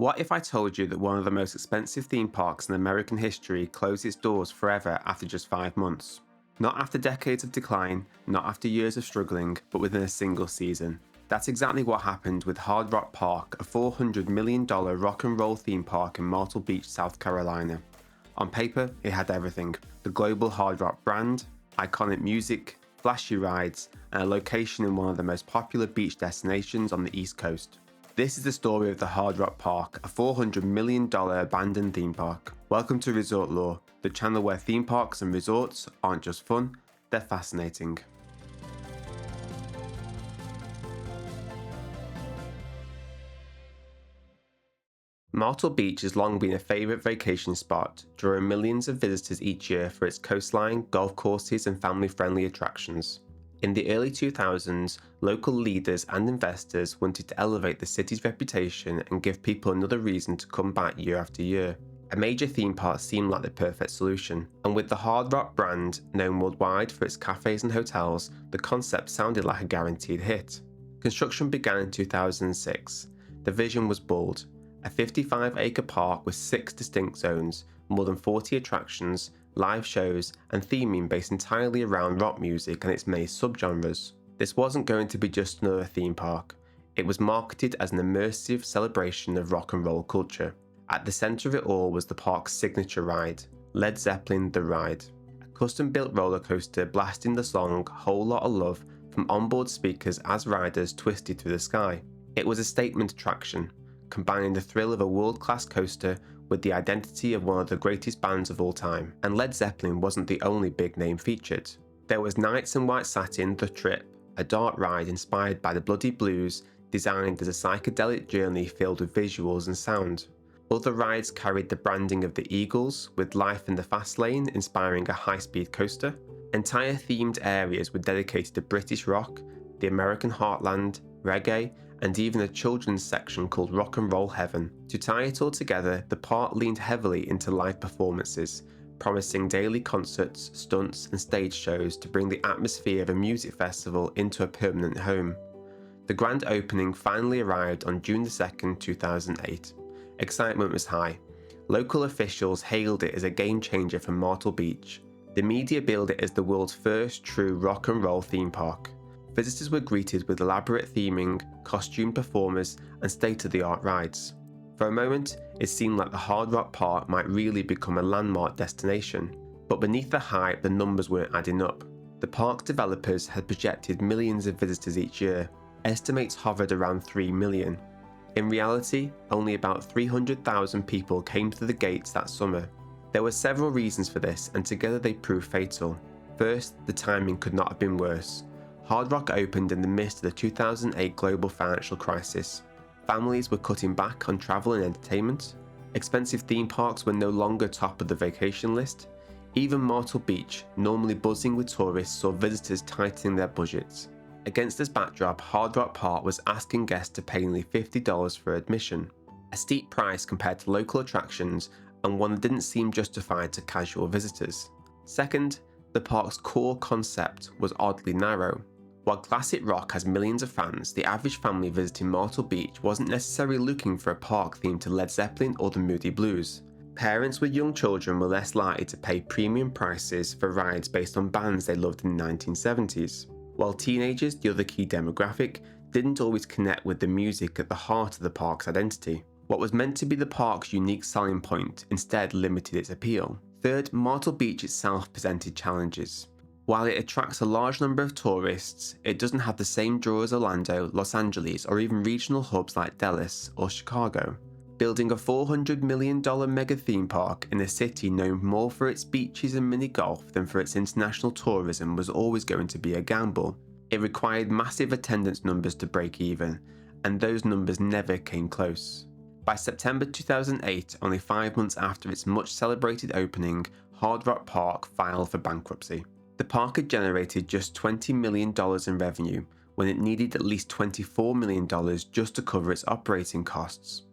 What if I told you that one of the most expensive theme parks in American history closed its doors forever after just 5 months? Not after decades of decline, not after years of struggling, but within a single season. That's exactly what happened with Hard Rock Park, a $400 million rock and roll theme park in Myrtle Beach, South Carolina. On paper, it had everything: the global hard rock brand, iconic music, flashy rides, and a location in one of the most popular beach destinations on the East Coast. This is the story of the Hard Rock Park, a $400 million abandoned theme park. Welcome to Resort Lore, the channel where theme parks and resorts aren't just fun, they're fascinating. Myrtle Beach has long been a favourite vacation spot, drawing millions of visitors each year for its coastline, golf courses, and family-friendly attractions. In the early 2000s, local leaders and investors wanted to elevate the city's reputation and give people another reason to come back year after year. A major theme park seemed like the perfect solution, and with the Hard Rock brand known worldwide for its cafes and hotels, the concept sounded like a guaranteed hit. Construction began in 2006. The vision was bold: a 55-acre park with 6 distinct zones, more than 40 attractions, live shows, and theming based entirely around rock music and its many subgenres. This wasn't going to be just another theme park. It was marketed as an immersive celebration of rock and roll culture. At the centre of it all was the park's signature ride, Led Zeppelin The Ride, a custom-built roller coaster blasting the song Whole Lotta Love from onboard speakers as riders twisted through the sky. It was a statement attraction, combining the thrill of a world-class coaster with the identity of one of the greatest bands of all time. And Led Zeppelin wasn't the only big name featured. There was Nights in White Satin The Trip, a dark ride inspired by the Bloody Blues, designed as a psychedelic journey filled with visuals and sound. Other rides carried the branding of the Eagles, with Life in the Fast Lane inspiring a high-speed coaster. Entire themed areas were dedicated to British rock, the American heartland, reggae, and even a children's section called Rock and Roll Heaven. To tie it all together, the park leaned heavily into live performances, promising daily concerts, stunts, and stage shows to bring the atmosphere of a music festival into a permanent home. The grand opening finally arrived on June 2, 2008. Excitement was high. Local officials hailed it as a game changer for Myrtle Beach. The media billed it as the world's first true rock and roll theme park. Visitors were greeted with elaborate theming, costumed performers, and state-of-the-art rides. For a moment, it seemed like the Hard Rock Park might really become a landmark destination. But beneath the hype, the numbers weren't adding up. The park's developers had projected millions of visitors each year. Estimates hovered around 3 million. In reality, only about 300,000 people came through the gates that summer. There were several reasons for this, and together they proved fatal. First, the timing could not have been worse. Hard Rock opened in the midst of the 2008 global financial crisis. Families were cutting back on travel and entertainment. Expensive theme parks were no longer top of the vacation list. Even Myrtle Beach, normally buzzing with tourists, saw visitors tightening their budgets. Against this backdrop, Hard Rock Park was asking guests to pay nearly $50 for admission, a steep price compared to local attractions and one that didn't seem justified to casual visitors. Second, the park's core concept was oddly narrow. While classic rock has millions of fans, the average family visiting Myrtle Beach wasn't necessarily looking for a park themed to Led Zeppelin or the Moody Blues. Parents with young children were less likely to pay premium prices for rides based on bands they loved in the 1970s. While teenagers, the other key demographic, didn't always connect with the music at the heart of the park's identity. What was meant to be the park's unique selling point instead limited its appeal. Third, Myrtle Beach itself presented challenges. While it attracts a large number of tourists, it doesn't have the same draw as Orlando, Los Angeles, or even regional hubs like Dallas or Chicago. Building a $400 million mega theme park in a city known more for its beaches and mini golf than for its international tourism was always going to be a gamble. It required massive attendance numbers to break even, and those numbers never came close. By September 2008, only 5 months after its much celebrated opening, Hard Rock Park filed for bankruptcy. The park had generated just $20 million in revenue, when it needed at least $24 million just to cover its operating costs.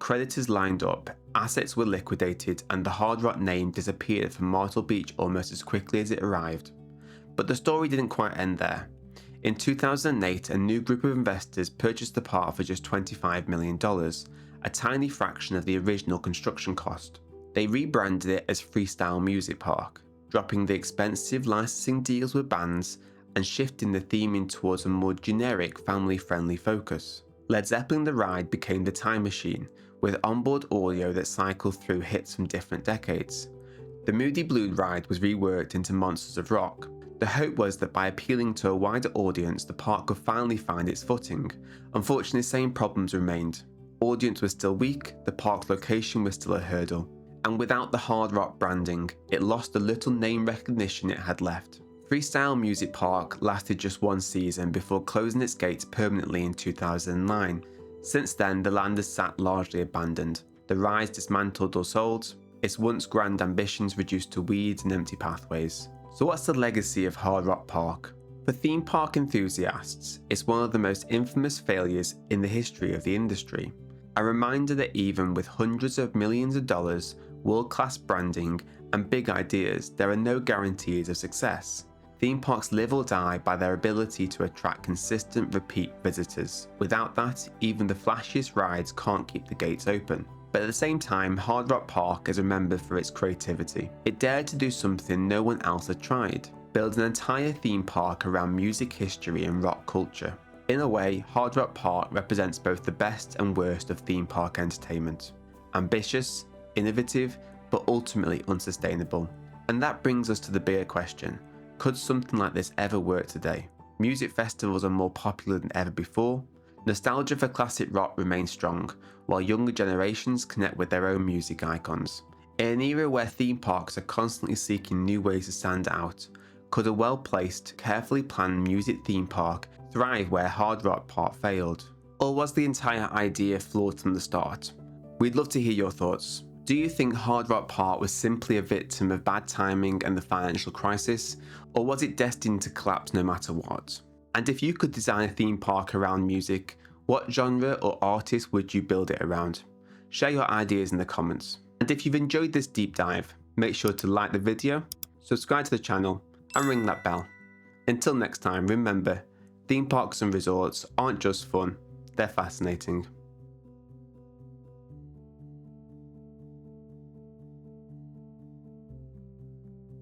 Creditors lined up, assets were liquidated, and the Hard Rock name disappeared from Myrtle Beach almost as quickly as it arrived. But the story didn't quite end there. In 2008, a new group of investors purchased the park for just $25 million, a tiny fraction of the original construction cost. They rebranded it as Freestyle Music Park, dropping the expensive licensing deals with bands and shifting the theming towards a more generic family-friendly focus. Led Zeppelin The Ride became the time machine, with onboard audio that cycled through hits from different decades. The Moody Blue Ride was reworked into Monsters of Rock. The hope was that by appealing to a wider audience, the park could finally find its footing. Unfortunately, the same problems remained. Audience was still weak, the park's location was still a hurdle, and without the hard rock branding, it lost the little name recognition it had left. Freestyle Music Park lasted just one season before closing its gates permanently in 2009. Since then, the land has sat largely abandoned, the rides dismantled or sold, its once grand ambitions reduced to weeds and empty pathways. So what's the legacy of Hard Rock Park? For theme park enthusiasts, it's one of the most infamous failures in the history of the industry. A reminder that even with hundreds of millions of dollars, world-class branding, and big ideas, there are no guarantees of success. Theme parks live or die by their ability to attract consistent repeat visitors. Without that, even the flashiest rides can't keep the gates open. But at the same time, Hard Rock Park is remembered for its creativity. It dared to do something no one else had tried, build an entire theme park around music history and rock culture. In a way, Hard Rock Park represents both the best and worst of theme park entertainment. Ambitious, innovative, but ultimately unsustainable. And that brings us to the bigger question. Could something like this ever work today? Music festivals are more popular than ever before. Nostalgia for classic rock remains strong, while younger generations connect with their own music icons. In an era where theme parks are constantly seeking new ways to stand out, could a well-placed, carefully planned music theme park thrive where Hard Rock Park failed? Or was the entire idea flawed from the start? We'd love to hear your thoughts. Do you think Hard Rock Park was simply a victim of bad timing and the financial crisis, or was it destined to collapse no matter what? And if you could design a theme park around music, what genre or artist would you build it around? Share your ideas in the comments. And if you've enjoyed this deep dive, make sure to like the video, subscribe to the channel, and ring that bell. Until next time, remember, theme parks and resorts aren't just fun, they're fascinating.